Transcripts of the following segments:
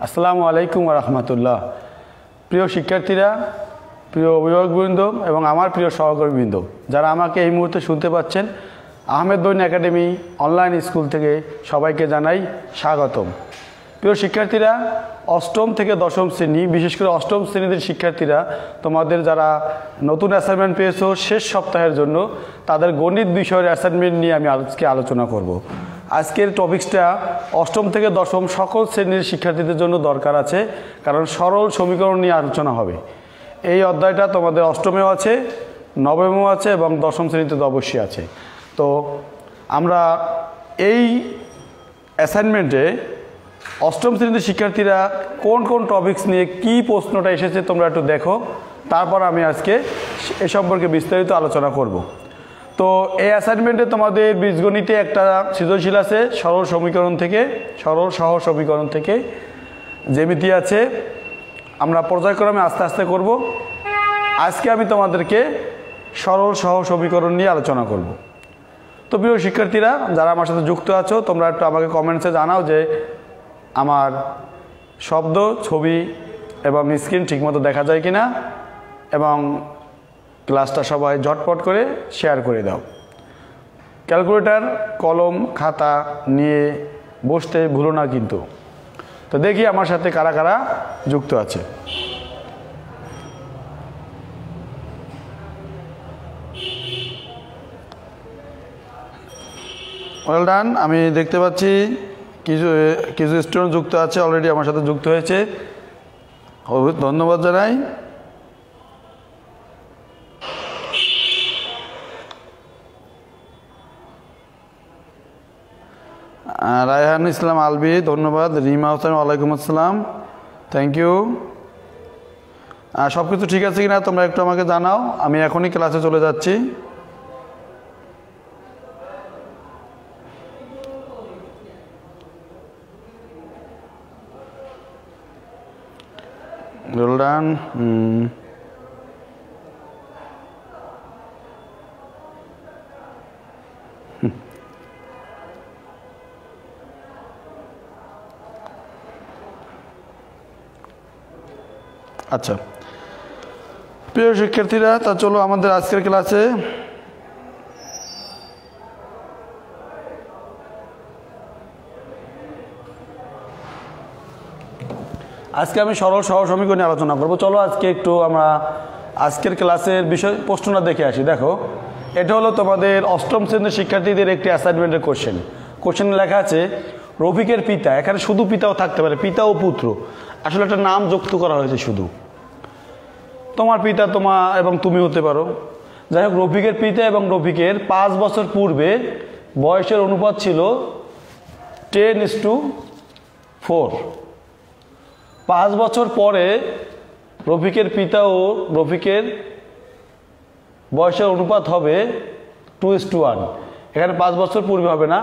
আসসালামু আলাইকুম ওয়া রাহমাতুল্লাহ। প্রিয় শিক্ষার্থীরা, প্রিয় অভিভাবকবৃন্দ এবং আমার প্রিয় সহকর্মীবৃন্দ যারা আমাকে এই মুহূর্তে শুনতে পাচ্ছেন, আহমেদ বইন একাডেমি অনলাইন স্কুল থেকে সবাইকে জানাই স্বাগতম। প্রিয় শিক্ষার্থীরা, অষ্টম থেকে দশম শ্রেণী, বিশেষ করে অষ্টম শ্রেণীর শিক্ষার্থীরা, তোমাদের যারা নতুন অ্যাসাইনমেন্ট পেয়েছো শেষ সপ্তাহের জন্য, তাদের গণিত বিষয়ের অ্যাসাইনমেন্ট নিয়ে আমি আজকে আলোচনা করব। আজকের টপিকসটা অষ্টম থেকে দশম সকল শ্রেণীর শিক্ষার্থীদের জন্য দরকার আছে, কারণ সরল সমীকরণ নিয়ে আলোচনা হবে। এই অধ্যায়টা তোমাদের অষ্টমেও আছে, নবমেও আছে এবং দশম শ্রেণীতে তো অবশ্যই আছে। তো আমরা এই অ্যাসাইনমেন্টে অষ্টম শ্রেণীর শিক্ষার্থীরা কোন কোন টপিকস নিয়ে কী প্রশ্নটা এসেছে তোমরা একটু দেখো, তারপর আমি আজকে এ সম্পর্কে বিস্তারিত আলোচনা করব। তো এই অ্যাসাইনমেন্টে তোমাদের বীজগণিতে একটা সৃজনশীল আছে সরল সমীকরণ থেকে, সরল সহজ সমীকরণ থেকে, জ্যামিতি আছে। আমরা পর্যায়ক্রমে আস্তে আস্তে করব। আজকে আমি তোমাদেরকে সরল সহজ সমীকরণ নিয়ে আলোচনা করব। তো প্রিয় শিক্ষার্থীরা, যারা আমার সাথে যুক্ত আছো, তোমরা একটু আমাকে কমেন্টসে জানাও যে আমার শব্দ, ছবি এবং স্ক্রিন ঠিকমতো দেখা যায় কিনা, এবং ক্লাসটা সবাই ঝটপট করে শেয়ার করে দাও। ক্যালকুলেটর, কলম, খাতা নিয়ে বসতে ভুলো না কিন্তু। তো দেখি আমার সাথে কারা কারা যুক্ত আছে। Well done. আমি দেখতে পাচ্ছি কিছু স্টুডেন্ট যুক্ত আছে, অলরেডি আমার সাথে যুক্ত হয়েছে, ধন্যবাদ জানাই। রায়হান ইসলাম আলবি, ধন্যবাদ। রিমা হোসেন, ওয়ালাইকুম আসসালাম, থ্যাংক ইউ। সব কিছু ঠিক আছে কিনা তোমরা একটু আমাকে জানাও, আমি এখনই ক্লাসে চলে যাচ্ছি। Well done. আচ্ছা প্রিয় শিক্ষার্থীরা, তা চলো আমাদের আজকের ক্লাসে আজকে আমি সরল সহজ সমীকরণ নিয়ে আলোচনা করব। চলো আজকে একটু আমরা আজকের ক্লাসের বিষয় প্রশ্নটা দেখে আসি। দেখো, এটা হলো তোমাদের অষ্টম শ্রেণীর শিক্ষার্থীদের একটি অ্যাসাইনমেন্টের কোশ্চেনে লেখা আছে রফিকের পিতা, এখানে শুধু পিতাও থাকতে পারে, পিতা ও পুত্র, আসলে একটা নাম যুক্ত করা হয়েছে শুধু। তোমার পিতা তোমার এবং তুমি হতে পারো। যাই হোক, রফিকের পিতা এবং রফিকের 5 বছর পূর্বে বয়সের অনুপাত ছিল 10:4। 5 বছর পরে রফিকের পিতা ও রফিকের বয়সের অনুপাত হবে 2:1। এখানে 5 বছর পূর্বে হবে না,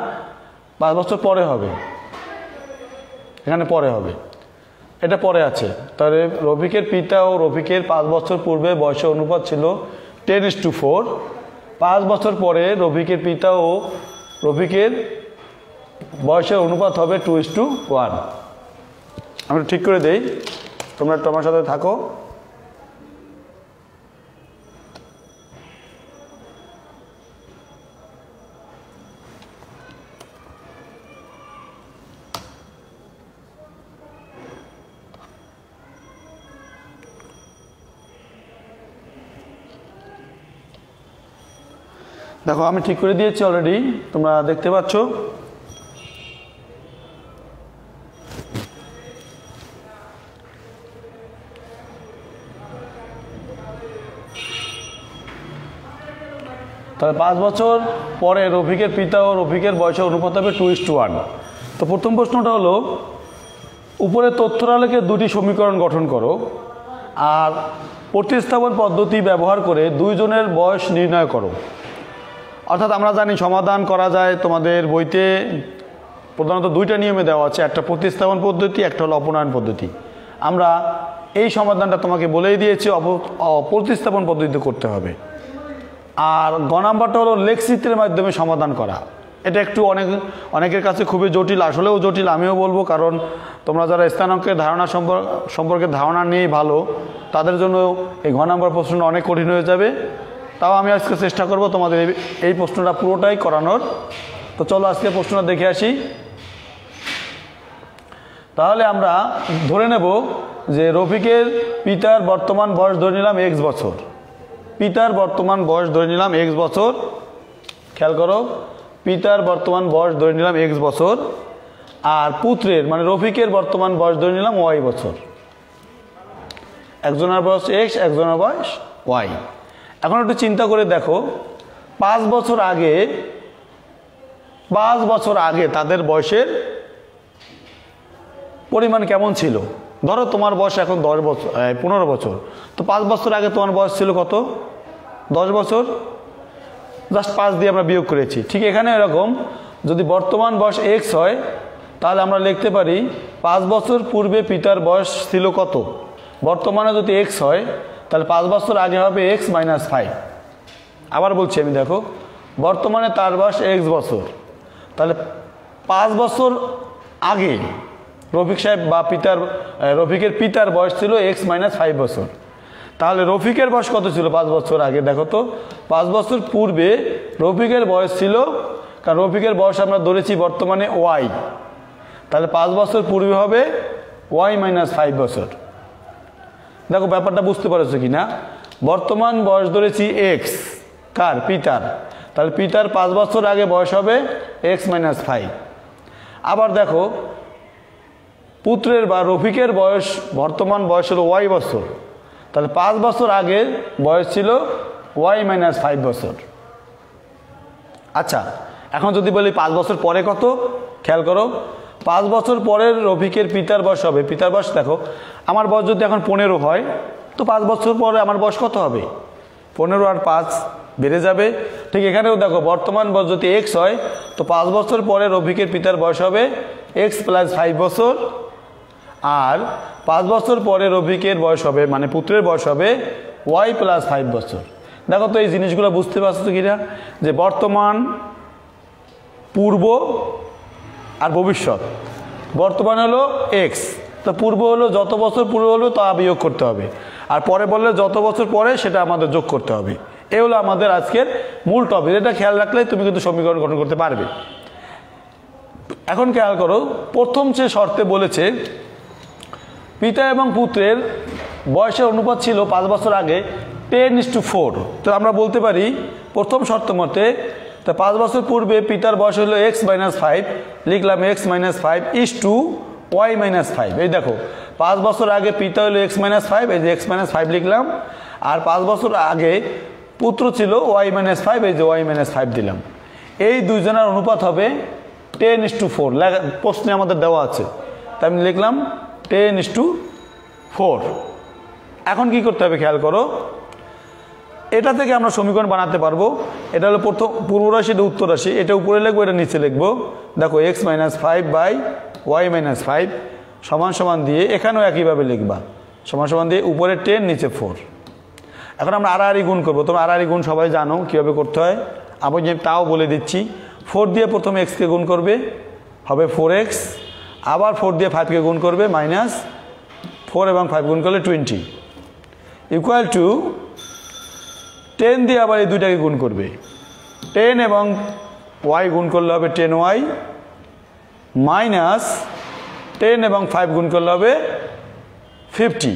5 বছর পরে হবে, এখানে পরে হবে, এটা পরে আছে। তাহলে রফিকের পিতা ও রফিকের 5 বছর পূর্বে বয়সের অনুপাত ছিল 10:4। 5 বছর পরে রফিকের পিতা ও রফিকের বয়সের অনুপাত হবে 2:1। আমরা ঠিক করে দেই, তোমরা একটু আমার সাথে থাকো। দেখো, আমি ঠিক করে দিয়েছি অলরেডি, তোমরা দেখতে পাচ্ছ। তাহলে 5 বছর পরে রফিকের পিতা ও রফিকের বয়সের অনুপাত হবে 2:1। তো প্রথম প্রশ্নটা হলো, উপরে তথ্যের আলোকে দুটি সমীকরণ গঠন করো আর প্রতিস্থাপন পদ্ধতি ব্যবহার করে দুইজনের বয়স নির্ণয় করো। অর্থাৎ আমরা জানি সমাধান করা যায়, তোমাদের বইতে প্রধানত দুইটা নিয়মে দেওয়া আছে, একটা প্রতিস্থাপন পদ্ধতি, একটা হলো অপনয়ন পদ্ধতি। আমরা এই সমাধানটা তোমাকে বলেই দিয়েছি, প্রতিস্থাপন পদ্ধতিতে করতে হবে। আর গ নাম্বারটা হলো লেখচিত্রের মাধ্যমে সমাধান করা। এটা একটু অনেকের কাছে খুবই জটিল, আসলেও জটিল আমিও বলবো, কারণ তোমরা যারা স্থানাঙ্কের ধারণা সম্পর্কে ধারণা নেই ভালো, তাদের জন্য এই ঘ নম্বর প্রশ্নটা অনেক কঠিন হয়ে যাবে। তাও আমি আজকে চেষ্টা করব তোমাদের এই প্রশ্নটা পুরোটাই করানোর। তো চলো আজকে প্রশ্নটা দেখে আসি। তাহলে আমরা ধরে নেব যে রফিকের পিতার বর্তমান বয়স ধরে নিলাম এক্স বছর। পিতার বর্তমান বয়স ধরে নিলাম এক্স বছর। খেয়াল করো, পিতার বর্তমান বয়স ধরে নিলাম এক্স বছর, আর পুত্রের মানে রফিকের বর্তমান বয়স ধরে নিলাম ওয়াই বছর। একজনের বয়স এক্স, একজনের বয়স ওয়াই। এখন একটু চিন্তা করে দেখো, 5 বছর আগে তাদের বয়সের পরিমাণ কেমন ছিল। ধরো তোমার বয়স এখন 15 বছর, তো 5 বছর আগে তোমার বয়স ছিল কত? 10 বছর। জাস্ট 5 দিয়ে আমরা বিয়োগ করেছি। ঠিক এখানে এরকম, যদি বর্তমান বয়স এক্স হয় তাহলে আমরা লিখতে পারি 5 বছর পূর্বে পিতার বয়স ছিল কত। বর্তমানে যদি এক্স হয় তাহলে 5 বছর আগে হবে এক্স মাইনাস 5। আবার বলছি আমি, দেখো বর্তমানে তার বয়স এক্স বছর, তাহলে 5 বছর আগে রফিক সাহেব বা রফিকের পিতার বয়স ছিল এক্স মাইনাস 5 বছর। তাহলে রফিকের বয়স কত ছিল 5 বছর আগে? দেখো তো, 5 বছর পূর্বে রফিকের বয়স ছিল, কারণ রফিকের বয়স আমরা ধরেছি বর্তমানে ওয়াই, তাহলে 5 বছর পূর্বে হবে ওয়াই মাইনাস 5 বছর। দেখো ব্যাপারটা বুঝতে পারছো কি না? বর্তমান বয়স ধরেছি এক্স, কার? পিতার। তাহলে পিতার 5 বছর আগে বয়স হবে এক্স মাইনাস 5। আবার দেখো, পুত্রের বা রফিকের বয়স বর্তমান বয়স হলো ওয়াই বছর, তাহলে 5 বছর আগে বয়স ছিল ওয়াই মাইনাস 5 বছর। আচ্ছা, এখন যদি বলি 5 বছর পরে কত, খেয়াল করো, 5 বছর পরের রফিকের পিতার বয়স হবে, পিতার বয়স দেখো, আমার বয়স যদি এখন 15 হয়, তো 5 বছর পরে আমার বয়স কত হবে? 15 আর 5 বেড়ে যাবে। ঠিক এখানেও দেখো, বর্তমান বয়স যদি এক্স হয়, তো 5 বছর পরে রফিকের পিতার বয়স হবে এক্স প্লাস 5 বছর, আর 5 বছর পরে রফিকের বয়স হবে মানে পুত্রের বয়স হবে ওয়াই প্লাস 5 বছর। দেখো তো এই জিনিসগুলো বুঝতে পারছো কিনা, যে বর্তমান, পূর্ব আর ভবিষ্যৎ। বর্তমান হলো এক্স, তো পূর্ব হলো যত বছর পূর্বে হলো তা বিয়োগ করতে হবে, আর পরে বললে যত বছর পরে সেটা আমাদের যোগ করতে হবে। এই হলো আমাদের আজকের মূল টপিক। এটা খেয়াল রাখলে তুমি কিন্তু সমীকরণ গঠন করতে পারবে। এখন খেয়াল করো, প্রথম যে শর্তে বলেছে পিতা এবং পুত্রের বয়সের অনুপাত ছিল 5 বছর আগে 10:4। তো আমরা বলতে পারি প্রথম শর্ত মতে, তা 5 বছর পূর্বে পিতার বয়স হলো এক্স মাইনাস 5, লিখলাম x minus 5 is to Y minus 5। এই দেখো, 5 বছর আগে পিতা হলো এক্স মাইনাস 5, এই যে এক্স মাইনাস 5 লিখলাম, আর 5 বছর আগে পুত্র ছিল ওয়াই মাইনাস 5, এই যে ওয়াই মাইনাস 5 দিলাম। এই দুইজনের অনুপাত হবে 10:4, প্রশ্নে আমাদের দেওয়া আছে, তাই আমি লিখলাম 10:4। এখন কি করতে হবে খেয়াল করো, এটা থেকে আমরা সমীকরণ বানাতে পারবো। এটা হলো প্রথম পূর্ব রাশি, এটা উত্তর রাশি, এটা উপরে লিখবো, এটা নিচে লিখবো। দেখো X minus 5 by Y minus 5 সমান সমান দিয়ে, এখানেও একইভাবে লিখবা, সমান সমান দিয়ে উপরে 10 নিচে 4। এখন আমরা আড়াআড়ি গুণ করবো। তোমরা আড়াআড়ি গুণ সবাই জানো কীভাবে করতে হয়, আমি তাও বলে দিচ্ছি। 4 দিয়ে প্রথমে এক্সকে গুণ করবে, হবে 4x, আবার 4 দিয়ে 5কে গুণ করবে, মাইনাস 4 এবং 5 গুণ করলে 20, ইকুয়াল টু 10 দিয়ে আবার এই দুইটাকে গুণ করবে, 10 এবং y গুণ করলে হবে 10y, মাইনাস 10 এবং 5 গুণ করলে হবে 50।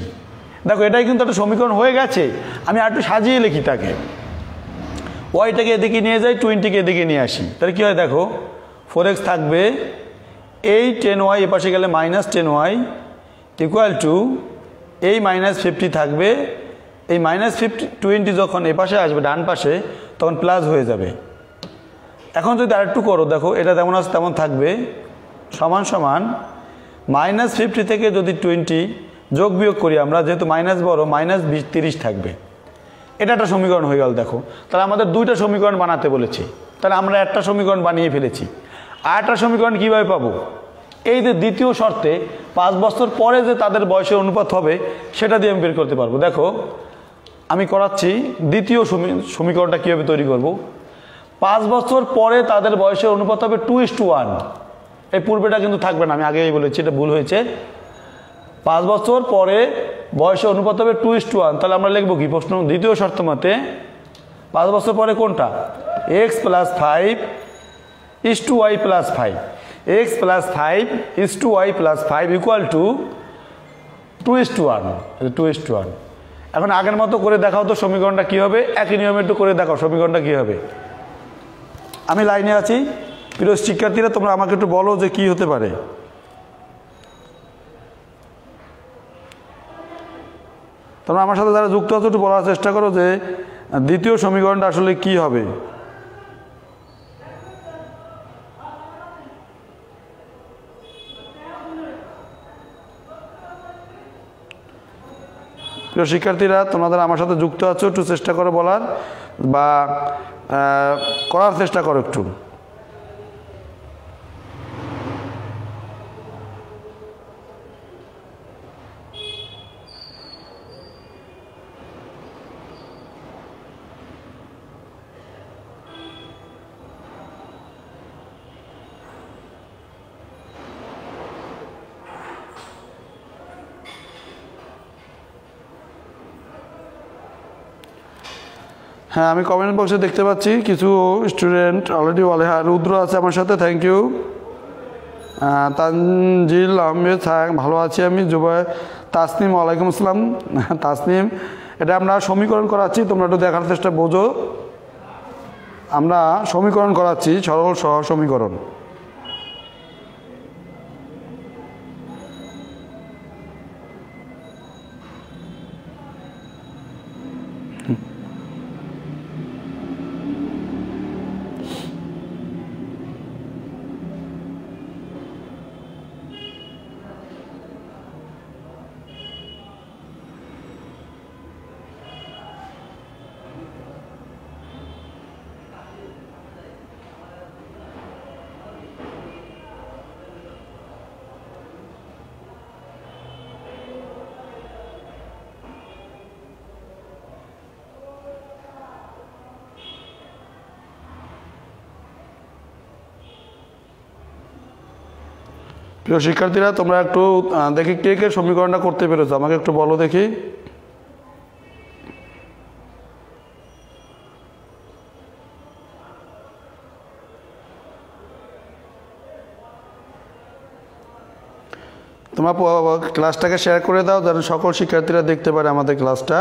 দেখো এটাই কিন্তু একটা সমীকরণ হয়ে গেছে। আমি আর একটু সাজিয়ে লিখি তাকে, ওয়াইটাকে এদিকে নিয়ে যাই, 20কে এদিকে নিয়ে আসি, তাহলে কী হয় দেখো, 4x থাকবে, এই 10y এপাশে গেলে মাইনাস 10y, ইকুয়াল টু এই মাইনাস 50 থাকবে, এই মাইনাস 20 যখন এপাশে আসবে ডান পাশে তখন প্লাস হয়ে যাবে। এখন যদি আরেকটু করো, দেখো এটা যেমন আছে তেমন থাকবে, সমান সমান মাইনাস 50 থেকে যদি 20 যোগ বিয়োগ করি আমরা, যেহেতু মাইনাস বড়, মাইনাস 30 থাকবে। এটা একটা সমীকরণ হয়ে গেল। দেখো তাহলে আমাদের দুইটা সমীকরণ বানাতে বলেছি, তাহলে আমরা একটা সমীকরণ বানিয়ে ফেলেছি। আর একটা সমীকরণ কীভাবে পাবো? এই যে দ্বিতীয় শর্তে 5 বছর পরে যে তাদের বয়সের অনুপাত হবে সেটা দিয়ে আমি বের করতে পারবো। দেখো আমি করাচ্ছি, দ্বিতীয় সমীকরণটা কীভাবে তৈরি করব। 5 বছর পরে তাদের বয়সের অনুপাত হবে 2:1। এই পূর্বেটা কিন্তু থাকবে না, আমি আগেই বলেছি, এটা ভুল হয়েছে। 5 বছর পরে বয়সের অনুপাত হবে 2:1। তাহলে আমরা লিখবো কি প্রশ্ন দ্বিতীয় শর্ত মতে 5 বছর পরে কোনটা, x + 5 = y + 5, x + 5 = y + 5 = 2:1। 2:1। এখন আগের মতো করে দেখাও তো সমীকরণটা কি হবে, একই নিয়মে একটু করে দেখাও সমীকরণটা কি হবে। আমি লাইনে আছি, প্রিয় শিক্ষার্থীরা তোমরা আমাকে একটু বলো যে কি হতে পারে। তোমরা আমার সাথে যারা যুক্ত আছো একটু বলার চেষ্টা করো যে দ্বিতীয় সমীকরণটা আসলে কি হবে। প্রিয় শিক্ষার্থীরা তোমাদের আমার সাথে যুক্ত আছো, একটু চেষ্টা করো বলার বা করার চেষ্টা করো একটু। হ্যাঁ, আমি কমেন্ট বক্সে দেখতে পাচ্ছি কিছু স্টুডেন্ট অলরেডি বলে। হ্যাঁ, রুদ্র আছে আমার সাথে, থ্যাংক ইউ। তানজিল আহমেদ, ভালো আছি আমি। জুবাই তাসনিম, ওয়ালাইকুম আসসালাম। তাসনিম, এটা আমরা সমীকরণ করাচ্ছি, তোমরা একটু দেখার চেষ্টা বোঝো। আমরা সমীকরণ করাচ্ছি, সরল সহ সমীকরণ। প্রিয় শিক্ষার্থীরা তোমরা একটু দেখি কে কে সমীকরণটা করতে পেরেছো, আমাকে একটু বলো দেখি। তোমরা ক্লাসটাকে শেয়ার করে দাও যেন সকল শিক্ষার্থীরা দেখতে পারে আমাদের ক্লাসটা।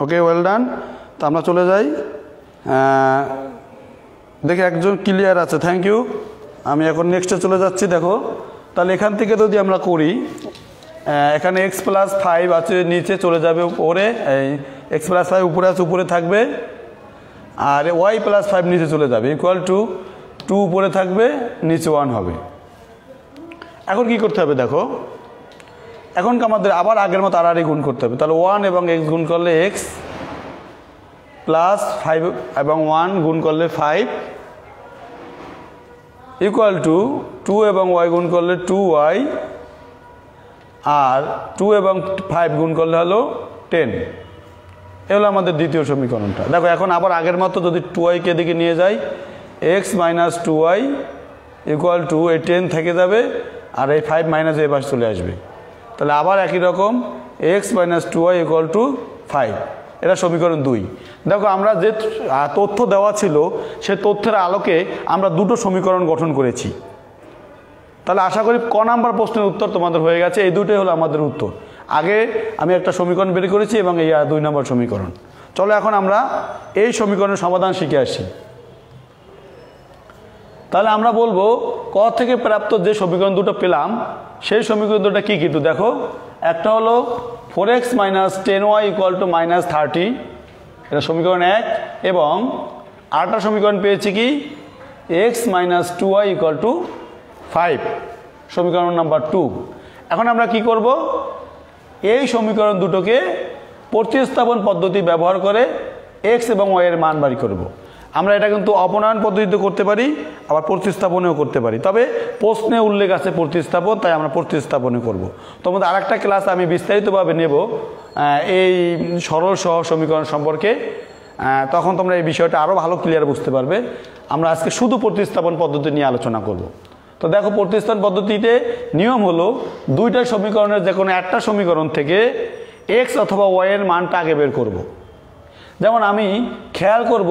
ওকে, ওয়েল ডান। তো আমরা চলে যাই, দেখে একজন ক্লিয়ার আছে, থ্যাংক ইউ। আমি এখন নেক্সটে চলে যাচ্ছি। দেখো তাহলে এখান থেকে যদি আমরা করি, এখানে x + 5 আছে, নিচে চলে যাবে উপরে, এই x + 5 উপরে আছে, উপরে থাকবে, আর y + 5 নিচে চলে যাবে, = 2 উপরে থাকবে, নিচে 1 হবে। এখন কি করতে হবে দেখো, এখন আমাদের আবার আগের মতো আর গুণ করতে হবে। তাহলে 1 এবং x গুণ করলে x + 5 এবং 1 গুণ করলে 5 = 2 এবং y গুণ করলে 2y, আর 2 এবং 5 গুণ করলে হলো 10। এ হলো আমাদের দ্বিতীয় সমীকরণটা। দেখো এখন আবার আগের মতো যদি 2y কে দিকে নিয়ে যাই, x - 2y = এই 10 থেকে যাবে, আর এই 5 মাইনাস এই পাশে চলে আসবে। তাহলে আবার একই রকম x - 2y = 5। এটা সমীকরণ 2। দেখো আমরা যে তথ্য দেওয়া ছিল সে তথ্যের আলোকে আমরা দুটো সমীকরণ গঠন করেছি। তাহলে আশা করি ক নাম্বার প্রশ্নের উত্তর তোমাদের হয়ে গেছে। এই দুটোই হলো আমাদের উত্তর। আগে আমি একটা সমীকরণ বের করেছি এবং এই 2 নম্বর সমীকরণ। চলো এখন আমরা এই সমীকরণের সমাধান শিখে আসি। তাহলে আমরা বলবো ক থেকে প্রাপ্ত যে সমীকরণ দুটো পেলাম সেই সমীকরণ দুটো কী কী একটু দেখো। একটা হলো 4x - 10y = -30, এটা সমীকরণ 1। এবং আরেকটা সমীকরণ পেয়েছি কি x - 2y = 5, সমীকরণ নাম্বার 2। এখন আমরা কি করব, এই সমীকরণ দুটোকে প্রতিস্থাপন পদ্ধতি ব্যবহার করে x এবং y এর মান বাড়ি করব। আমরা এটা কিন্তু অপনয়ন পদ্ধতিতে করতে পারি, আবার প্রতিস্থাপনেও করতে পারি। তবে প্রশ্নে উল্লেখ আছে প্রতিস্থাপন, তাই আমরা প্রতিস্থাপনে করব। তোমাদের আরেকটা ক্লাস আমি বিস্তারিতভাবে নেব এই সরল সহজ সমীকরণ সম্পর্কে, তখন তোমরা এই বিষয়টা আরও ভালো ক্লিয়ার বুঝতে পারবে। আমরা আজকে শুধু প্রতিস্থাপন পদ্ধতি নিয়ে আলোচনা করব। তো দেখো, প্রতিস্থাপন পদ্ধতিতে নিয়ম হলো দুইটা সমীকরণের যে কোনো একটা সমীকরণ থেকে এক্স অথবা ওয়াই এর মানটা আগে বের করব। যেমন আমি খেয়াল করব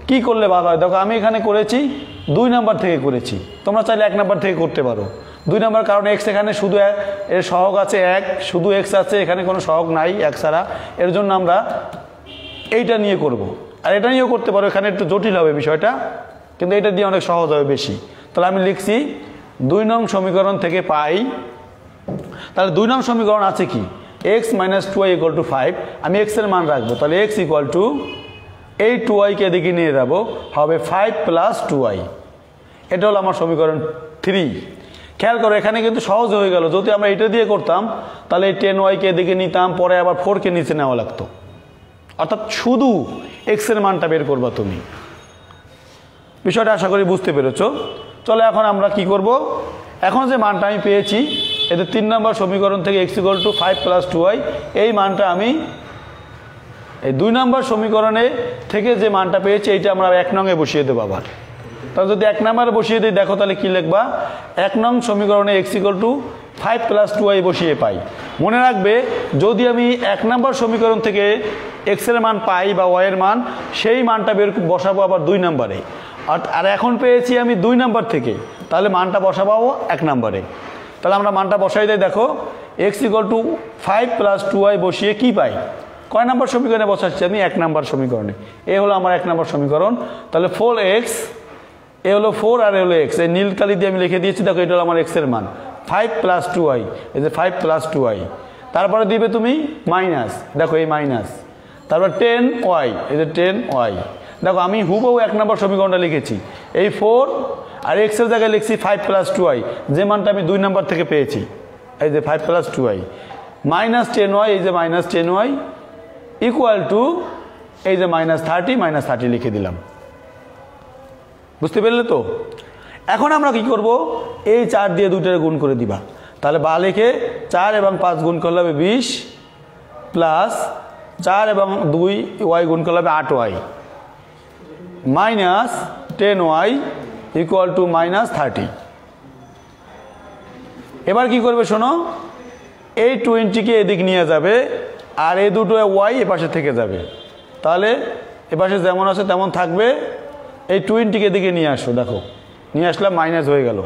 কি করলে ভালো হয়। দেখো, আমি এখানে করেছি 2 নাম্বার থেকে করেছি, তোমরা চাইলে 1 নাম্বার থেকে করতে পারো। 2 নাম্বার কারণ এক্স এখানে শুধু এর সহগ আছে 1, শুধু এক্স আছে, এখানে কোনো সহগ নাই 1 ছাড়া, এর জন্য আমরা এইটা নিয়ে করব। আর এটা নিয়েও করতে পারো, এখানে একটু জটিল হবে বিষয়টা, কিন্তু এটা দিয়ে অনেক সহজ হবে বেশি। তাহলে আমি লিখছি 2 নং সমীকরণ থেকে পাই, তাহলে 2 নং সমীকরণ আছে কি, x - 2y = 5, আমি x এর মান রাখবো, তাহলে x = এই 2y কে এদিকে নিয়ে যাবো, হবে 5 + 2y। এটা হলো আমার সমীকরণ 3। খেয়াল করো, এখানে কিন্তু সহজ হয়ে গেল। যদি আমরা এটা দিয়ে করতাম তাহলে এই 10y কে এদিকে নিতাম, পরে আবার 4 কে নিচে নেওয়া লাগতো। অর্থাৎ শুধু x এর মানটা বের করবা তুমি। বিষয়টা আশা করি বুঝতে পেরেছো। চলো এখন আমরা কি করব, এখন যে মানটা আমি পেয়েছি এতে 3 নম্বর সমীকরণ থেকে x = 5 + 2y, এই মানটা আমি এই 2 নম্বর সমীকরণে থেকে যে মানটা পেয়েছি এইটা আমরা 1 নং এ বসিয়ে দেবো আবার। তাহলে যদি 1 নম্বরে বসিয়ে দিই, দেখো তাহলে কি লিখবা, 1 নং সমীকরণে x = 5 + 2y বসিয়ে পাই। মনে রাখবে, যদি আমি 1 নম্বর সমীকরণ থেকে x এর মান পাই বা y এর মান, সেই মানটা বসাবো আবার 2 নম্বরে। আর এখন পেয়েছি আমি 2 নম্বর থেকে, তাহলে মানটা বসাবো 1 নম্বরে। তাহলে আমরা মানটা বসাই দিই। দেখো, x = 5 + 2y বসিয়ে কি পাই, কয় নম্বর সমীকরণে বসাচ্ছি আমি, 1 নম্বর সমীকরণে। এ হলো আমার 1 নম্বর সমীকরণ। তাহলে 4x, এ হলো 4 আর এ হলো x, এই নীল কালি দিয়ে আমি লিখে দিয়েছি। দেখো, এটা হলো আমার x এর মান 5 + 2y, এই যে 5 + 2y। তারপরে দিবে তুমি মাইনাস, দেখো এই মাইনাস, তারপর 10y, এই যে 10y। দেখো, আমি হুবহু 1 নম্বর সমীকরণটা লিখেছি, এই 4 আর x এর জায়গায় লিখছি 5 + 2y, যে মানটা আমি 2 নম্বর থেকে পেয়েছি, এই যে 5 + 2y, -10y, এই যে -10y = এই যে -30 লিখে দিলাম। বুঝতে পারলে তো? এখন আমরা কি করব, এই 4 দিয়ে 2টারে গুণ করে দিবা। তাহলে বা লিখে 4 এবং 5 গুণ করলে হবে 20, প্লাস 4 এবং 2y গুণ করলে হবে 8y, -10y = -30। এবার কি করবে শোনো, এই 20 কে এদিক নিয়ে যাবে, আর এই দুটো y এপাশে থেকে যাবে। তাহলে এপাশে যেমন আছে তেমন থাকবে, এই 20 কে এদিকে নিয়ে আসো। দেখো, নিয়ে আসলাম, মাইনাস হয়ে গেল।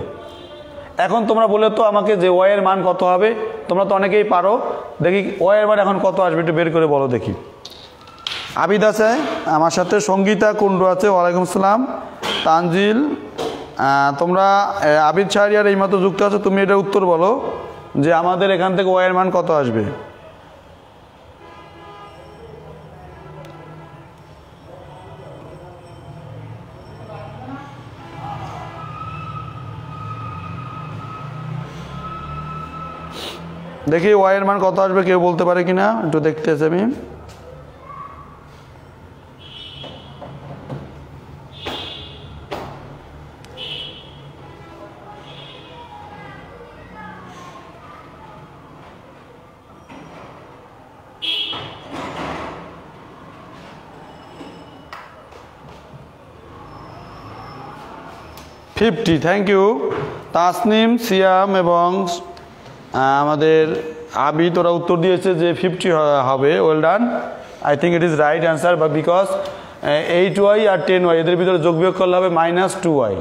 এখন তোমরা বলে তো আমাকে যে y এর মান কত হবে, তোমরা তো অনেকেই পারো। দেখি y এর মান এখন কত আসবে, একটু বের করে বলো দেখি। আবিদ আছে আমার সাথে, সঙ্গীতা কুণ্ডু আছে, ওয়ালাইকুম আসসালাম, তানজিল, তোমরা আবিদ শাহরিয়ার এইমাত্র যুক্ত আছো। তুমি এটা উত্তর বলো যে আমাদের এখান থেকে y এর মান কত আসবে। দেখি y এর মান কত আসবে, কেউ বলতে পারে কিনা, একটু দেখতেছি আমি। থ্যাংক ইউ তাসনিম, সিয়াম এবং আমাদের আবিদ, ওরা উত্তর দিয়েছে যে 50 হবে। Well done, I think it is right answer. বা বিকজ 8y আর 10y এদের ভিতরে যোগ বিয়োগ করলে হবে -2y,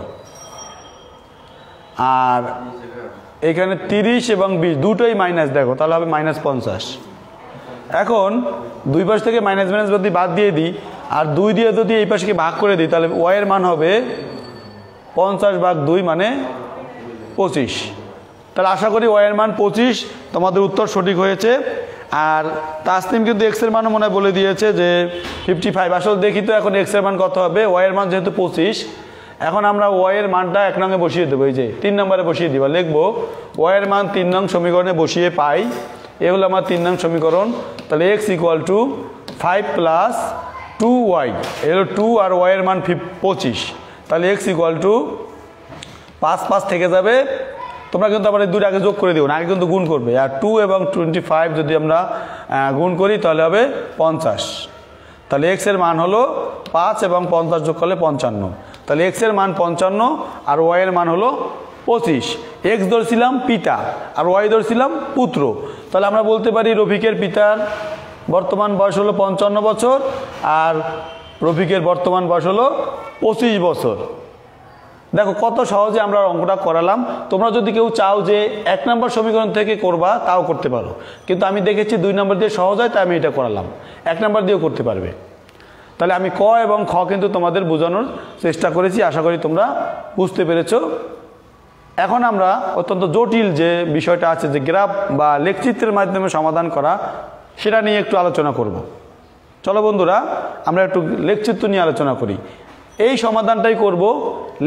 আর এখানে 30 এবং 20 দুটোই মাইনাস, দেখো তাহলে হবে -50। এখন দুই পাশ থেকে মাইনাস যদি বাদ দিয়ে দিই, আর 2 দিয়ে যদি এই পাশকে ভাগ করে দিই, তাহলে y এর মান হবে 50/2 মানে 25। তাহলে আশা করি y এর মান 25। তোমাদের উত্তর সঠিক হয়েছে। আর তাসনিম কিন্তু x এর মানও মনে হয় বলে দিয়েছে যে 55। আসলে দেখি তো এখন x এর মান কত হবে। y এর মান যেহেতু 25, এখন আমরা y এর মানটা 1 নঙে বসিয়ে দেবো। এই যে 3 নম্বরে বসিয়ে দিবা, লিখবো y এর মান 3 নং সমীকরণে বসিয়ে পাই। এ হলো আমার 3 নং সমীকরণ। তাহলে x = 5 + 2y, এলো 2 আর y এর মান 25, তাহলে x ইকুয়াল টু 5 থেকে যাবে। তোমরা কিন্তু আবার এই দুটো আগে যোগ করে দিও না, আগে কিন্তু গুণ করবে। আর 2 এবং 25 যদি আমরা গুণ করি তাহলে হবে 50। তাহলে x এর মান হলো 5 এবং 50 যোগ করলে 55। তাহলে x এর মান 55 আর y এর মান হলো 25। x ধরছিলাম পিতা আর y ধরছিলাম পুত্র। তাহলে আমরা বলতে পারি রফিকের পিতার বর্তমান বয়স হলো 55 বছর আর রফিকের বর্তমান বয়স হলো 25 বছর। দেখো কত সহজে আমরা অঙ্কটা করালাম। তোমরা যদি কেউ চাও যে 1 নম্বর সমীকরণ থেকে করবা তাও করতে পারো, কিন্তু আমি দেখেছি 2 নম্বর দিয়ে সহজ হয় তাই আমি এটা করালাম। 1 নম্বর দিয়েও করতে পারবে। তাহলে আমি ক এবং খ কিন্তু তোমাদের বোঝানোর চেষ্টা করেছি, আশা করি তোমরা বুঝতে পেরেছো। এখন আমরা অত্যন্ত জটিল যে বিষয়টা আছে যে গ্রাফ বা লেখচিত্রের মাধ্যমে সমাধান করা, সেটা নিয়ে একটু আলোচনা করব। চলো বন্ধুরা আমরা একটু লেখচিত্র নিয়ে আলোচনা করি। এই সমাধানটাই করব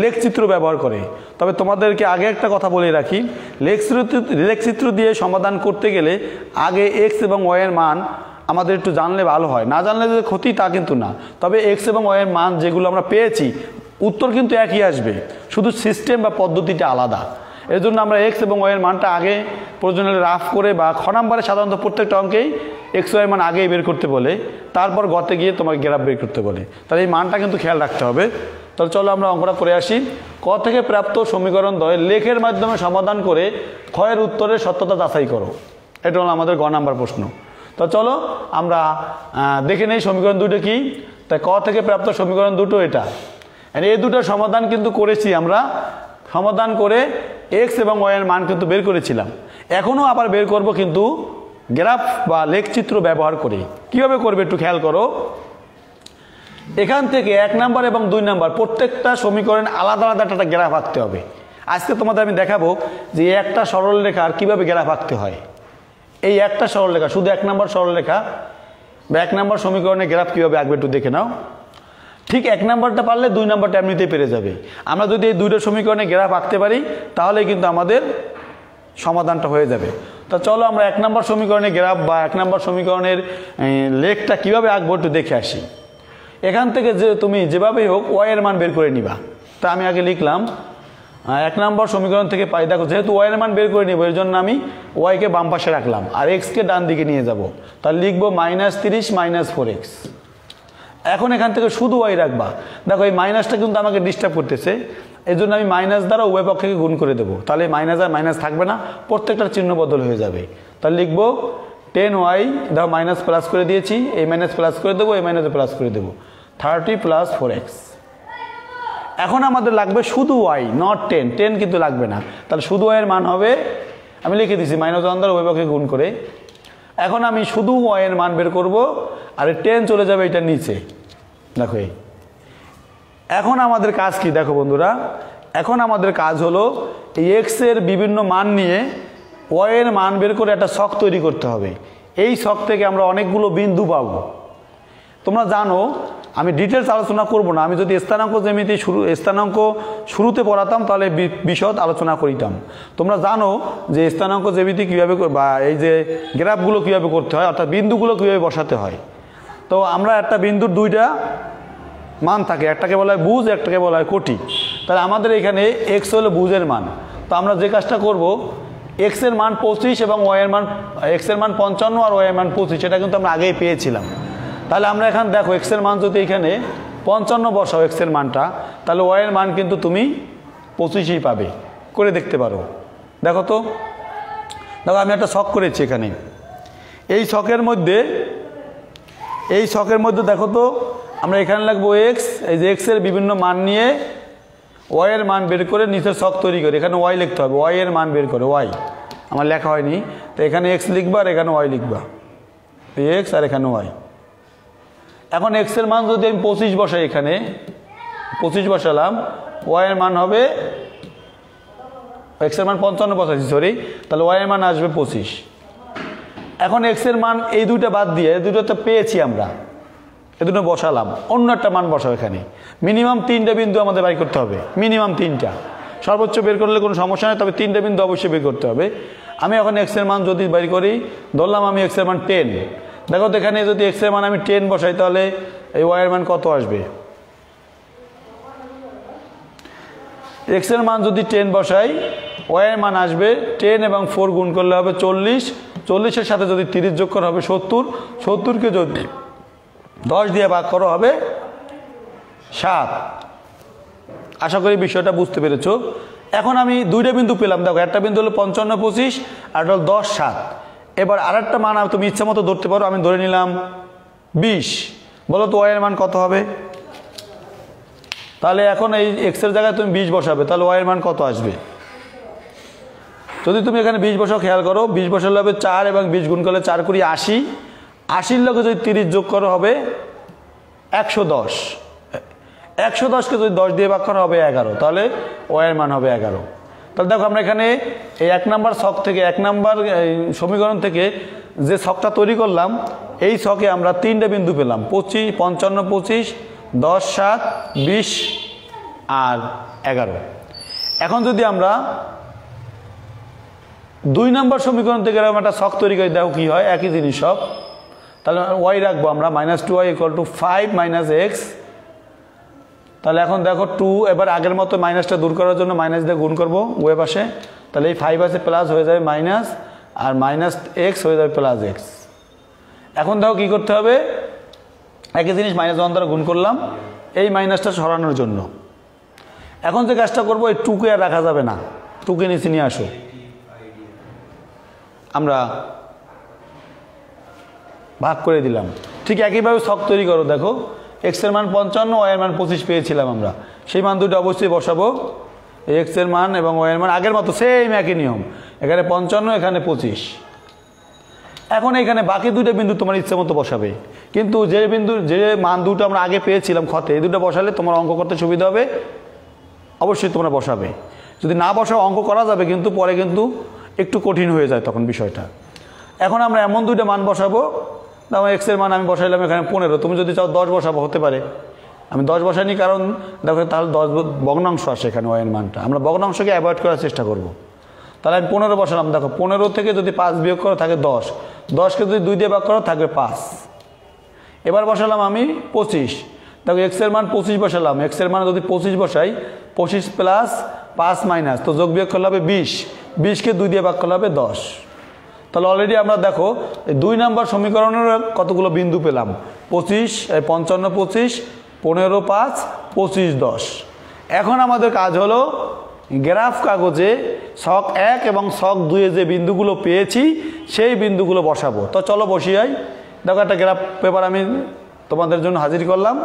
লেখচিত্র ব্যবহার করে। তবে তোমাদেরকে আগে একটা কথা বলে রাখি, লেখচিত্র দিয়ে সমাধান করতে গেলে আগে এক্স এবং ওয়াই এর মান আমাদের একটু জানলে ভালো হয়। না জানলে যে ক্ষতি তা কিন্তু না, তবে এক্স এবং ওয়াই এর মান যেগুলো আমরা পেয়েছি উত্তর কিন্তু একই আসবে, শুধু সিস্টেম বা পদ্ধতিটা আলাদা। এর জন্য আমরা এক্স এবং ওয়াই এর মানটা আগে প্রয়োজন হলে রাফ করে বা খ নাম্বারে সাধারণত প্রত্যেকটা অঙ্কেই এক্স ওয়াই এর মান আগেই বের করতে বলে, তারপর গতে গিয়ে তোমাকে গ্রাফ বের করতে বলে। তাহলে এই মানটা কিন্তু খেয়াল রাখতে হবে। তাহলে চলো আমরা অঙ্কটা করে আসি। ক থেকে প্রাপ্ত সমীকরণ দ্বয় লেখের মাধ্যমে সমাধান করে ক্ষয়ের উত্তরের সত্যতা যাচাই করো। এটা হলো আমাদের গ নাম্বার প্রশ্ন। তো চলো আমরা দেখে নেই সমীকরণ দুটো কি। তাই ক থেকে প্রাপ্ত সমীকরণ দুটো এটা, এই দুটোর সমাধান কিন্তু করেছি আমরা। সমাধান করে এক্স এবং ওয়াই এর মান কিন্তু বের করেছিলাম, এখনও আবার বের করব, কিন্তু গ্রাফ বা লেখচিত্র ব্যবহার করে। কিভাবে করবে একটু খেয়াল করো। এখান থেকে 1 নাম্বার এবং 2 নাম্বার প্রত্যেকটা সমীকরণ আলাদা আলাদা একটা গ্রাফ আঁকতে হবে। আজকে তোমাদের আমি দেখাবো যে একটা সরলরেখার কিভাবে গ্রাফ আঁকতে হয়। এই একটা সরলরেখা, শুধু 1 নাম্বার সরলরেখা বা 1 নাম্বার সমীকরণের গ্রাফ কিভাবে আঁকবে একটু দেখে নাও। ঠিক 1 নাম্বারটা পারলে 2 নাম্বারটা এমনিতেই পেরে যাবে। আমরা যদি এই দুটো সমীকরণে গ্রাফ আঁকতে পারি তাহলে কিন্তু আমাদের সমাধানটা হয়ে যাবে। তো চলো আমরা 1 নাম্বার সমীকরণের গ্রাফ বা 1 নাম্বার সমীকরণের লেখটা কিভাবে আঁকবো একটু দেখে আসি। এখান থেকে যে তুমি যেভাবেই হোক ওয়াই এর মান বের করে নিবা। তা আমি আগে লিখলাম 1 নাম্বার সমীকরণ থেকে পাই। দেখো যেহেতু ওয়াই এর মান বের করে নিব, এর জন্য আমি ওয়াইকে বাম পাশে রাখলাম আর এক্সকে ডান দিকে নিয়ে যাব। তাহলে লিখবো -30 - 4x। এখন এখান থেকে শুধু ওয়াই রাখবা। দেখো এই মাইনাসটা কিন্তু আমাকে ডিস্টার্ব করতেছে, এই জন্য আমি মাইনাস দ্বারা উভয় পক্ষকে গুণ করে দেবো। তাহলে মাইনাস আর মাইনাস থাকবে না, প্রত্যেকটার চিহ্ন বদল হয়ে যাবে। তাহলে লিখবো 10y, দেখো মাইনাস প্লাস করে দিয়েছি, এই মাইনাস প্লাস করে দেবো, এই মাইনাসে প্লাস করে দেবো, 30 + 4x। এখন আমাদের লাগবে শুধু ওয়াই, নট 10, 10 কিন্তু লাগবে না। তাহলে শুধু ওয়াই এর মান হবে, আমি লিখে দিচ্ছি -1 দ্বারা উভয় পক্ষকে গুণ করে। এখন আমি শুধু ওয়াই এর মান বের করব আর 10 চলে যাবে এটা নিচে। দেখো এখন আমাদের কাজ কি দেখো বন্ধুরা, এখন আমাদের কাজ হলো এই এক্স এর বিভিন্ন মান নিয়ে ওয়াই এর মান বের করে একটা ছক তৈরি করতে হবে। এই ছক থেকে আমরা অনেকগুলো বিন্দু পাবো। তোমরা জানো আমি ডিটেলস আলোচনা করব না, আমি যদি স্থানাঙ্ক জ্যামিতি স্থানাঙ্ক শুরুতে পড়াতাম তাহলে বিশদ আলোচনা করিতাম। তোমরা জানো যে স্থানাঙ্ক জ্যামিতি কীভাবে বা এই যে গ্রাফগুলো কীভাবে করতে হয়, অর্থাৎ বিন্দুগুলো কীভাবে বসাতে হয়। তো আমরা একটা বিন্দুর দুইটা মান থাকে, একটাকে বলা হয় বুজ, একটাকে বলা হয় কোটি। তাহলে আমাদের এখানে এক্স হলো বুজের মান। তো আমরা যে কাজটা করব, এক্স এর মান 25 এবং ওয়াই এর মান, এক্স এর মান 55 আর ওয়াই এর মান 25, এটা কিন্তু আমরা আগেই পেয়েছিলাম। তাহলে আমরা এখন দেখো এক্স এর মান যদি এখানে 55 বসাও এক্স এর মানটা, তাহলে ওয়াই এর মান কিন্তু তুমি 25ই পাবে। করে দেখতে পারো। দেখো তো, দেখো আমি একটা ছক করেছি এখানে। এই ছকের মধ্যে দেখো তো আমরা এখানে লাগবো এক্স, এই যে এক্স এর বিভিন্ন মান নিয়ে ওয়াই এর মান বের করে নিচের ছক তৈরি করে এখানে ওয়াই লিখতে হবে। ওয়াই এর মান বের করে, ওয়াই আমার লেখা হয়নি, তো এখানে এক্স লিখবা আর এখানে ওয়াই লিখবা, এক্স আর এখানে ওয়াই। এখন এক্স এর মান যদি আমি 25 বসাই, এখানে 25 বসালাম, ওয়াই এর মান হবে, এক্স এর মান 55 বসাইছি সরি, তাহলে ওয়াই এর মান আসবে 25। এখন এক্স এর মান এই দুইটা বাদ দিয়ে, এই দুটো তো পেয়েছি আমরা, এই দুটো বসালাম, অন্য একটা মান বসাও এখানে। মিনিমাম 3টা বিন্দু আমাদের বের করতে হবে, মিনিমাম 3টা, সর্বোচ্চ বের করলে কোনো সমস্যা নেই, তবে 3টা বিন্দু অবশ্যই বের করতে হবে। আমি এখন এক্স এর মান যদি বের করি, ধরলাম আমি এক্স এর মান 10। দেখো তো এখানে যদি এক্স এর মান আমি 10 বসাই, তাহলে এই ওয়াইয়ের মান কত আসবে? এক্সের মান যদি 10 বসাই, ওয়াইয়ের মান আসবে 10 এবং 4 গুণ করলে হবে 40, 40-এর সাথে যদি 30 যোগ করা হবে 70, 70-কে যদি 10 দিয়ে ভাগ করা হবে 7। আশা করি বিষয়টা বুঝতে পেরেছো। এখন আমি দুইটা বিন্দু পেলাম, দেখো একটা বিন্দু হলো 55, 25, আর হলো 10, 7। এবার আরেকটা মান তুমি ইচ্ছা মতো ধরতে পারো, আমি ধরে নিলাম 20। বলো তো ওয়াইয়ের মান কত হবে? তাহলে এখন এই এক্সের জায়গায় তুমি 20 বসাবে, তাহলে ওয়াইয়ের মান কত আসবে? যদি তুমি এখানে 20 বসাও, খেয়াল করো 20 বসালে হবে 4 এবং 20 গুণ করলে 4 কুড়ি 80, 80-র লগে যদি 30 যোগ করা হবে 110, 110-কে যদি 10 দিয়ে ভাগ করা হবে 11, তাহলে ওয়াইয়ের মান হবে 11। তাহলে দেখো আমরা এখানে এই 1 নাম্বার ছক থেকে, 1 নাম্বার সমীকরণ থেকে যে ছকটা তৈরি করলাম, এই ছকে আমরা 3টে বিন্দু পেলাম, 55, 25, 10, 7, 20 আর 11। এখন যদি আমরা 2 নাম্বার সমীকরণ থেকে এরকম একটা ছক তৈরি করি, দেখো কি হয়, একই জিনিস সব। তাহলে ওয়াই রাখবো আমরা -2y = 5 - x। তাহলে এখন দেখো 2, এবার আগের মতো মাইনাসটা দূর করার জন্য মাইনাস দিয়ে গুণ করবো ওয়ে পাশে, তাহলে এই 5 আছে প্লাস হয়ে যাবে মাইনাস, আর -x হয়ে যাবে +x। এখন দেখো কি করতে হবে, একই জিনিস -1 দ্বারা গুণ করলাম এই মাইনাসটা সরানোর জন্য। এখন যে কাজটা করবো, এই 2-কে আর রাখা যাবে না, 2-কে নিচে নিয়ে আসো। আমরা ভাগ করে দিলাম। ঠিক একইভাবে ছক তৈরি করো, দেখো এক্সের মান 55, ওয়াইয়ের মান 25 পেয়েছিলাম আমরা, সেই মান দুটো অবশ্যই বসাবো। এক্সের মান এবং ওয়াইয়ের মান আগের মতো সেম একই নিয়ম, এখানে 55, এখানে 25। এখন এখানে বাকি দুটো বিন্দু তোমার ইচ্ছে মতো বসাবে, কিন্তু যে মান দুটো আমরা আগে পেয়েছিলাম খতে, এই দুটো বসালে তোমার অঙ্ক করতে সুবিধা হবে, অবশ্যই তোমরা বসাবে। যদি না বসাও অঙ্ক করা যাবে, কিন্তু পরে কিন্তু একটু কঠিন হয়ে যায় তখন বিষয়টা। এখন আমরা এমন দুইটা মান বসাবো, যেমন এক্সের মান আমি বসাইলাম এখানে 15, তুমি যদি চাও 10 বসাবো, হতে পারে। আমি 10 বসাইনি, কারণ দেখো তাহলে 10 ভগ্নাংশ আসে এখানে, ওয়াইয়ের মানটা আমরা ভগ্নাংশকে অ্যাভয়েড করার চেষ্টা করব। তাহলে আমি 15 বসালাম, দেখো 15 থেকে যদি 5 বিয়োগ করো থাকে 10, 10-কে যদি 2 দিয়ে ভাগ করো থাকবে 5। এবার বসালাম আমি 25, দেখো এক্সের মান 25 বসালাম, এক্সের মান যদি 25 বসাই, 25 প্লাস 5 মাইনাস, তো যোগ বিয়োগ করলে হবে 20, 20-কে 2 দিয়ে ভাগ করলে হবে 10। তাহলে অলরেডি আমরা দেখো 2 নাম্বার সমীকরণের কতগুলো বিন্দু পেলাম, 55, 25, 15, 5, 25, 10। এখন আমাদের কাজ হলো গ্রাফ কাগজে ছক 1 এবং ছক 2-এ যে বিন্দুগুলো পেয়েছি সেই বিন্দুগুলো বসাবো। তো চলো বসিয়াই। দেখো একটা গ্রাফ পেপার আমি তোমাদের জন্য হাজির করলাম।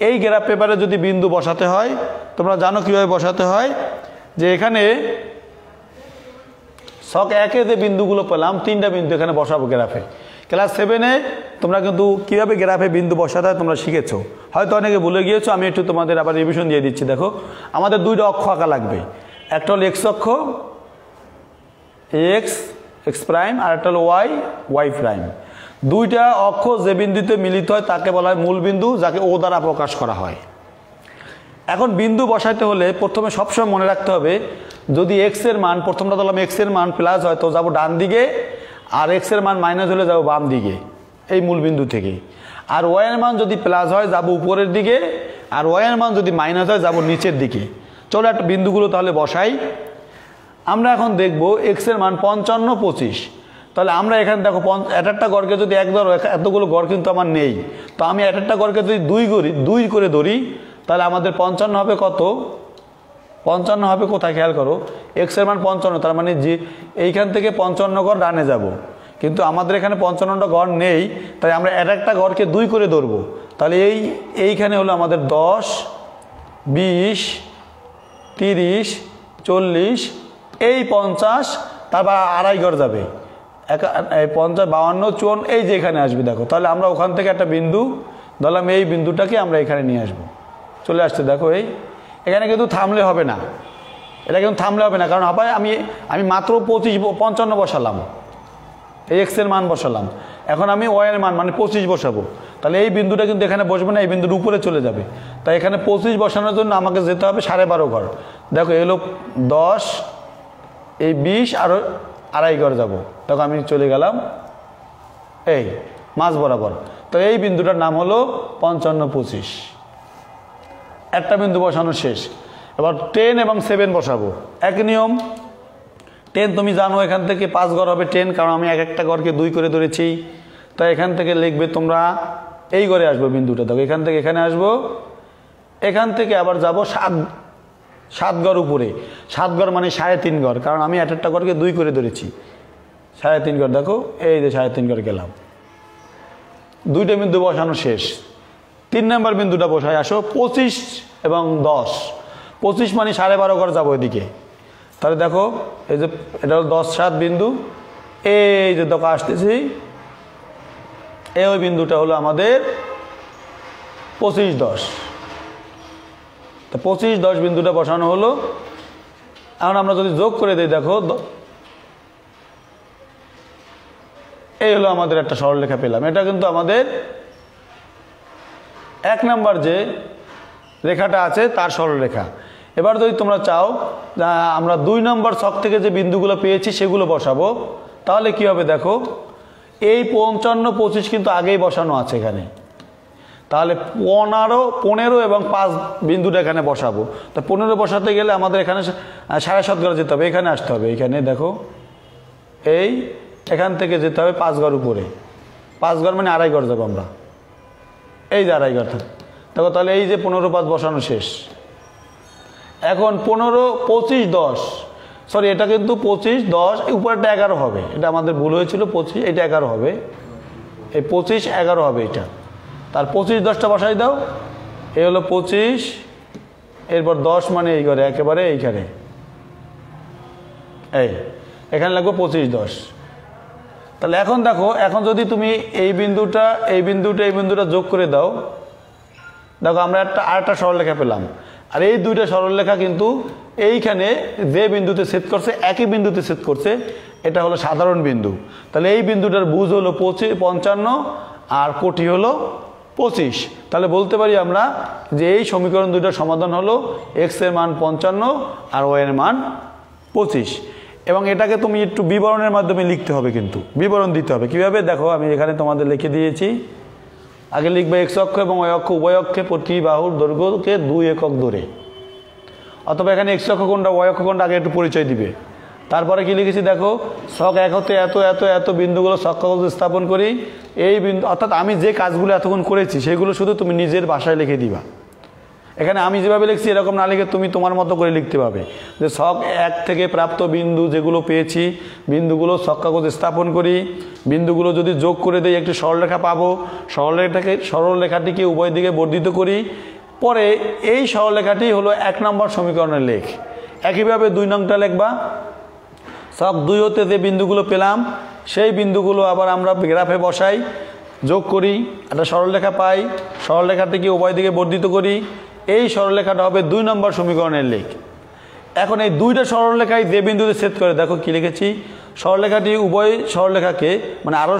এই গ্রাফ পেপারে যদি বিন্দু বসাতে হয়, তোমরা জানো কীভাবে বসাতে হয়, যে এখানে ছক 1-এ যে বিন্দুগুলো পেলাম 3টা বিন্দু এখানে বসাবো গ্রাফে। ক্লাস 7-এ তোমরা কিন্তু কীভাবে গ্রাফে বিন্দু বসাতে হয় তোমরা শিখেছো, হয়তো অনেকে ভুলে গিয়েছো, আমি একটু তোমাদের আবার রিভিশন দিয়ে দিচ্ছি। দেখো আমাদের 2টা অক্ষ আঁকা লাগবে, একটা হলো এক্স অক্ষ এক্স প্রাইম, আর একটা হলো ওয়াই প্রাইম। 2টা অক্ষ যে বিন্দুতে মিলিত হয় তাকে বলা হয় মূল বিন্দু, যাকে ও দ্বারা প্রকাশ করা হয়। এখন বিন্দু বসাইতে হলে প্রথমে সবসময় মনে রাখতে হবে, যদি এক্সের মান, প্রথমটা ধরলাম এক্সের মান প্লাস হয় তো যাবো ডান দিকে, আর এক্সের মান মাইনাস হলে যাবো বাম দিকে এই মূল বিন্দু থেকে। আর ওয়াইয়ের মান যদি প্লাস হয় যাবো উপরের দিকে, আর ওয়াইয়ের মান যদি মাইনাস হয় যাবো নিচের দিকে। চলো একটা বিন্দুগুলো তাহলে বসাই। আমরা এখন দেখবো এক্সের মান 55, 25। তাহলে আমরা এখানে দেখো একটা গড়কে যদি 1 ধরো, এতগুলো গড় কিন্তু আমার নেই, তো আমি একটা গড়কে যদি 2 করে ধরি, তাহলে আমাদের 55 হবে কত? 55 হবে কোথায়, খেয়াল করো, এক্সের মান 55, তার মানে যে এইখান থেকে 55 গড় ডানে যাব, কিন্তু আমাদের এখানে 55টা গড় নেই, তাই আমরা একটা গড়কে 2 করে ধরবো। তাহলে এইখানে হলো আমাদের 10, 20, 30, 40, এই 50, তারপর আড়াই গড় যাবে, 50, 52, 54, এই যে এখানে আসবে। দেখো তাহলে আমরা ওখান থেকে একটা বিন্দু ধরলাম, এই বিন্দুটাকে আমরা এখানে নিয়ে আসবো। চলে আসছে দেখো, এখানে কিন্তু থামলে হবে না, এটা কিন্তু থামলে হবে না, কারণ হবে আমি মাত্র 55 বসালাম, এই এক্সের মান বসালাম, এখন আমি ওয়াইয়ের মান মানে 25 বসাবো। তাহলে এই বিন্দুটা কিন্তু এখানে বসবে না, এই বিন্দুর উপরে চলে যাবে। তাই এখানে 25 বসানোর জন্য আমাকে যেতে হবে 12.5 ঘর। দেখো এলো 10, এই 20 আর আড়াই ঘর যাবো। দেখো আমি চলে গেলাম এই মাঝ বরাবর। তো এই বিন্দুটার নাম হলো 55 25। একটা বিন্দু বসানো শেষ। এবার 10 এবং 7 বসাবো। এক নিয়ম, 10 তুমি জানো এখান থেকে 5 ঘর হবে 10, কারণ আমি এক একটা ঘরকে 2 করে ধরেছি। তাই এখান থেকে লিখবে তোমরা, এই ঘরে আসবো বিন্দুটা, দেখো এখান থেকে এখানে আসবো, এখান থেকে আবার যাব 7 ঘর উপরে। 7 ঘর মানে 3.5 ঘর, কারণ আমি এক একটা ঘরকে 2 করে ধরেছি। 3.5 ঘর, দেখো এই যে 3.5 ঘর গেলাম। 2টা বিন্দু বসানো শেষ। 3 নম্বর বিন্দুটা বসায় আসো, 25 এবং 10। 25 মানে 12.5 ঘর যাবো এদিকে। তাহলে দেখো এই যে এটা হলো 10 7 বিন্দু, এই যে দেখো আসতেছি, এই ওই বিন্দুটা হলো আমাদের 25 10। তো 25 10 বিন্দুটা বসানো হলো। এখন আমরা যদি যোগ করে দিই, দেখো এই হলো আমাদের একটা সরলরেখা পেলাম। এটা কিন্তু আমাদের 1 নাম্বার যে রেখাটা আছে তার সরলরেখা। এবার যদি তোমরা চাও আমরা 2 নম্বর ছক থেকে যে বিন্দুগুলো পেয়েছি সেগুলো বসাবো, তাহলে কি হবে দেখো, এই 55 25 কিন্তু আগেই বসানো আছে এখানে। তাহলে 15 এবং 5 বিন্দুটা এখানে বসাবো। তো 15 বসাতে গেলে আমাদের এখানে 7.5 ঘর যেতে হবে, এখানে আসতে হবে। এইখানে দেখো এই এখান থেকে যেতে হবে 5 ঘর উপরে। 5 ঘর মানে 2.5 ঘর যাবো আমরা, এই যে 2.5 ঘর থাকে। দেখো তাহলে এই যে 15 5 বসানো শেষ। এখন 15 25 10, সরি এটা কিন্তু 25 10, উপরটা 11 হবে, এটা আমাদের ভুল হয়েছিল। 25 এটা 11 হবে, এই 25 11 হবে এটা। তার 25 10টা বসাই দাও, এই হলো 25, এরপর 10 মানে এই ঘরে একেবারে এইখানে, এই এখানে লাগবে 25 10। তাহলে এখন দেখো, এখন যদি তুমি এই বিন্দুটা এই বিন্দুটা এই বিন্দুটা যোগ করে দাও, দেখো আমরা আরেকটা সরলরেখা পেলাম। আর এই 2টা সরলরেখা কিন্তু এইখানে যে বিন্দুতে ছেদ করছে, একই বিন্দুতে ছেদ করছে, এটা হলো সাধারণ বিন্দু। তাহলে এই বিন্দুটার বুঝ হলো 55 আর কোটি হলো 25। তাহলে বলতে পারি আমরা যে এই সমীকরণ 2টার সমাধান হলো x এর মান 55 আর y এর মান 25। এবং এটাকে তুমি একটু বিবরণের মাধ্যমে লিখতে হবে, কিন্তু বিবরণ দিতে হবে। কিভাবে দেখো, আমি এখানে তোমাদের লিখে দিয়েছি। আগে লিখবে x অক্ষ এবং y অক্ষ উভয় অক্ষে প্রতি বাহুর দৈর্ঘ্যকে 2 একক ধরে, অথবা এখানে x অক্ষ কোনটা y অক্ষ কোনটা আগে একটু পরিচয় দিবে। তারপরে কি লিখেছি দেখো, ছক এক হতে এত এত এত বিন্দুগুলো ছক কাগজে স্থাপন করি। এই বিন্দু, অর্থাৎ আমি যে কাজগুলো এতক্ষণ করেছি সেগুলো শুধু তুমি নিজের ভাষায় লিখে দিবা। এখানে আমি যেভাবে লিখছি এরকম না লিখে তুমি তোমার মতো করে লিখতে পারবে, যে ছক 1 থেকে প্রাপ্ত বিন্দু যেগুলো পেয়েছি, বিন্দুগুলো ছক কাগজে স্থাপন করি। বিন্দুগুলো যদি যোগ করে দেই একটি সরলরেখা পাবো। সরলরেখাটিকে উভয় দিকে বর্ধিত করি। পরে এই সরলরেখাটি হলো 1 নম্বর সমীকরণের লেখ। একইভাবে 2 নংটা লিখবা। ছক 2 হতে যে বিন্দুগুলো পেলাম সেই বিন্দুগুলো আবার আমরা গ্রাফে বসাই, যোগ করি, একটা সরলরেখা পাই। সরলরেখাটিকে উভয় দিকে বর্ধিত করি। এই সরলরেখাটা হবে 2 নম্বর সমীকরণের লেখ। এখন এই 2টা সরলরেখায় যে বিন্দুতে ছেদ করে, দেখো কি লিখেছি, সরলরেখাটি উভয় সরলরেখাকে মানে আরও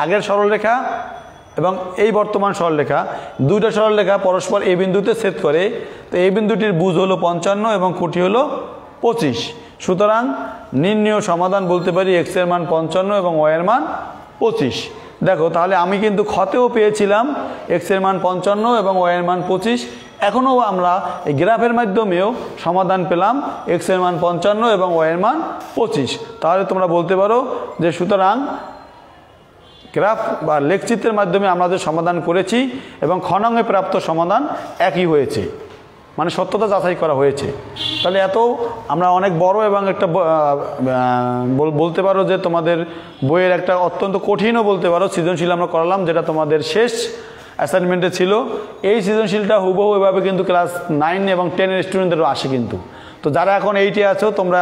আগের সরলরেখা এবং এই বর্তমান সরলরেখা, 2টা সরলরেখা পরস্পর এই বিন্দুতে ছেদ করে। তো এই বিন্দুটির বুঝ হলো 55 এবং কোটি হলো 25। সুতরাং নির্ণেয় সমাধান বলতে পারি x এর মান 55 এবং y এর মান 25। দেখো তাহলে আমি কিন্তু ক্ষতেও পেয়েছিলাম x এর মান 55 এবং y এর মান 25। এখনও আমরা এই গ্রাফের মাধ্যমেও সমাধান পেলাম x এর মান 55 এবং y এর মান 25। তাহলে তোমরা বলতে পারো যে সুতরাং গ্রাফ বা লেখচিত্রের মাধ্যমে আমরা যে সমাধান করেছি এবং খ নংয়ে প্রাপ্ত সমাধান একই হয়েছে, মানে সত্যতা যাচাই করা হয়েছে। তাহলে এত আমরা অনেক বড় এবং একটা বলতে পারো যে তোমাদের বইয়ের একটা অত্যন্ত কঠিনও বলতে পারো সৃজনশীল আমরা করালাম, যেটা তোমাদের শেষ অ্যাসাইনমেন্টে ছিল। এই সৃজনশীলটা হুবহু এভাবে কিন্তু ক্লাস 9 এবং 10-এর স্টুডেন্টদেরও আসে কিন্তু। তো যারা এখন 8-এ আছো তোমরা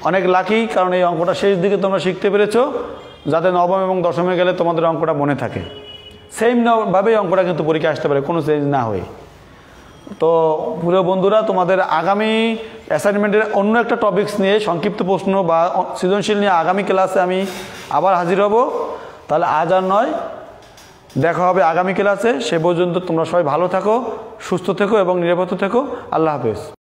অনেক লাকি, কারণ এই অঙ্কটা শেষ দিকে তোমরা শিখতে পেরেছো, যাতে নবম এবং দশমে গেলে তোমাদের অঙ্কটা মনে থাকে। সেমভাবেই অঙ্কটা কিন্তু পরীক্ষা আসতে পারে, কোনো চেঞ্জ না হয়ে। তো প্রিয় বন্ধুরা, তোমাদের আগামী অ্যাসাইনমেন্টের অন্য একটা টপিকস নিয়ে সংক্ষিপ্ত প্রশ্ন বা সৃজনশীল নিয়ে আগামী ক্লাসে আমি আবার হাজির হব। তাহলে আজ আর নয়, দেখা হবে আগামী ক্লাসে। সে পর্যন্ত তোমরা সবাই ভালো থাকো, সুস্থ থেকো এবং নিরাপদ থেকো। আল্লাহ হাফেজ।